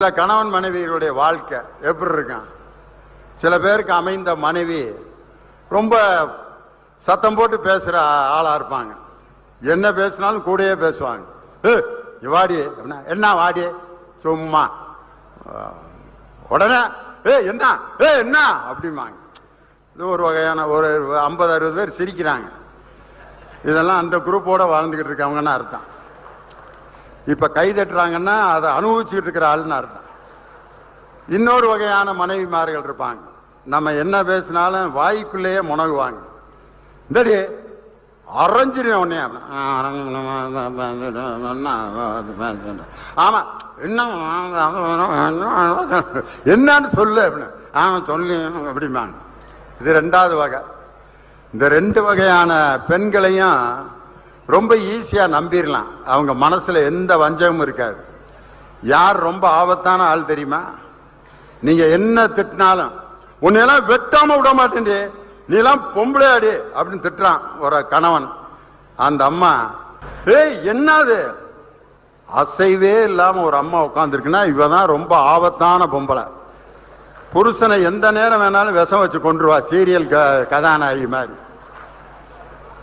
கணவன் மனைவியுடைய வாழ்க்கை எப்படி இருக்கான்? சில பேருக்கு அமைந்த மனைவி ரொம்ப சத்தம் போட்டு பேசுற ஆளா இருப்பாங்க. என்ன பேசினாலும் கூடயே பேசுவாங்க. வாடி அப்படின்னா என்ன வாடி சும்மா உடனே என்ன என்ன அப்படிம்பாங்க. இது ஒரு வகையான ஒரு 50-60 பேர் சிரிக்கிறாங்க. இதெல்லாம் அந்த குரூப்போட வாழ்ந்துகிட்டு இருக்காங்கன்னு அர்த்தம். இப்ப கை தட்டுறாங்கன்னா அதை அனுபவிச்சுக்கிட்டு இருக்கிற ஆளுன்னு அர்த்தம். இன்னொரு வகையான மனைவிமார்கள் இருப்பாங்க. நம்ம என்ன பேசினாலும் வாய்க்குள்ளேயே முனகுவாங்க. இந்தடி அரைஞ்சிருவேன் உடனே. ஆமா என்னன்னு சொல்லு அப்படின்னு. ஆமா சொல்லு அப்படிம்பாங்க. இது 2வது வகை. இந்த 2 வகையான பெண்களையும் ரொம்ப ஈஸியா நம்பிடலாம். அவங்க மனசுல எந்த வஞ்சகமும் இருக்காது. யார் ரொம்ப ஆபத்தான ஆள் தெரியுமா? நீங்க என்ன திட்டினாலும் உன்னையெல்லாம் வெட்டாம விட மாட்டேன், நீலாம் பொம்பளையாடி அப்படின்னு திட்டுறான் ஒரு கணவன். அந்த அம்மா என்னது அசைவே இல்லாம ஒரு அம்மா உட்காந்துருக்குன்னா இவதான் ரொம்ப ஆபத்தான பொம்பளை. புருஷனை எந்த நேரம் வேணாலும் விஷம் வச்சு கொண்டுருவா, சீரியல் கதாநாயகி மாதிரி.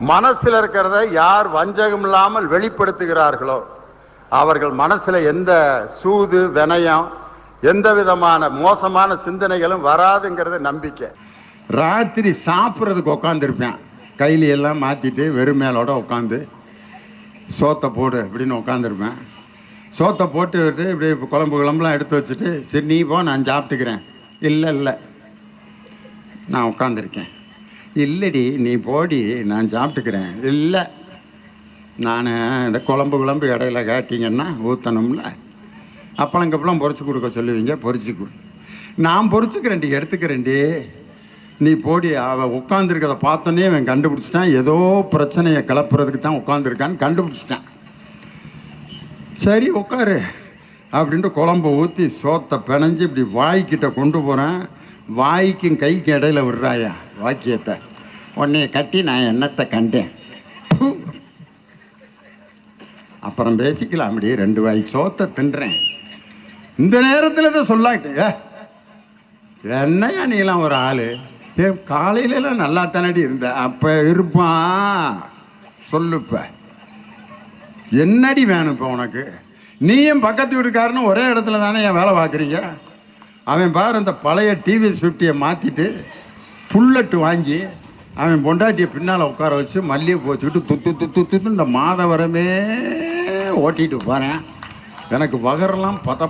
மனசுல இருக்கிறத யார் வஞ்சகம் இல்லாமல் வெளிப்படுத்துகிறார்களோ அவர்கள் மனசுல எந்த சூது வினயம் எந்த விதமான மோசமான சிந்தனைகளும் வராதுங்கிறது நம்பிக்கை. ராத்திரி சாப்பிட்றதுக்கு உட்காந்துருப்பேன், கையில எல்லாம் மாத்திட்டு வெறும் மேலோட உட்காந்து சோத்தை போடு அப்படின்னு உட்காந்துருப்பேன். சோத்தை போட்டு விட்டு இப்படி குழம்புலாம் எடுத்து வச்சுட்டு சரி நீ போ நான் சாப்பிட்டுக்கிறேன். இல்லை நான் உட்காந்துருக்கேன். இல்லடி நீ போடி நான் சாப்பிட்டுக்கிறேன். இல்லை நான் இந்த குழம்பு இடையில காட்டிங்கன்னா ஊற்றணும்ல, அப்பளங்கப்பெல்லாம் பொரிச்சு கொடுக்க சொல்லுவீங்க, பொரிச்சு கொடு. நான் பொரிச்சுக்கிறேன்டி எடுத்துக்கிறேன்டி நீ போடி. அவன் உட்காந்துருக்கதை பார்த்தோன்னே அவன் கண்டுபிடிச்சிட்டான், ஏதோ பிரச்சனையை கிளப்புறதுக்கு தான் உட்காந்துருக்கான்னு கண்டுபிடிச்சிட்டான். சரி உட்காரு அப்படின்ட்டு குழம்பு ஊற்றி சோத்தை பிணைஞ்சு இப்படி வாய்க்கிட்ட கொண்டு போகிறேன். வாய்க்கும் கைக்கும் இடையில விடுறாயா வாக்கியத்தை. உன்னைய கட்டி நான் என்னத்தை கண்டேன். அப்புறம் பேசிக்கலாம். அப்படி 2 வாய்க்கு சோத்தை தின்றேன். இந்த நேரத்தில் தான் சொல்லாட்டு என்னையா நீலாம் ஒரு ஆள், காலையிலலாம் நல்லா தானடி இருந்த, அப்போ இருப்பான் சொல்லுப்ப என்னடி வேணும் இப்போ உனக்கு? நீயும் பக்கத்து வீட்டுக்காரனும் ஒரே இடத்துல தானே என் வேலை பார்க்குறீங்க. அவன் பாரு இந்த பழைய டிவிஎஸ் 50 மாற்றிட்டு புல்லட்டு வாங்கி அவன் பொண்டாட்டியை பின்னால் உட்கார வச்சு மல்லிகை வச்சுக்கிட்டு துத்து இந்த மாதவரமே ஓட்டிகிட்டு போகிறேன். எனக்கு வகரெல்லாம் பத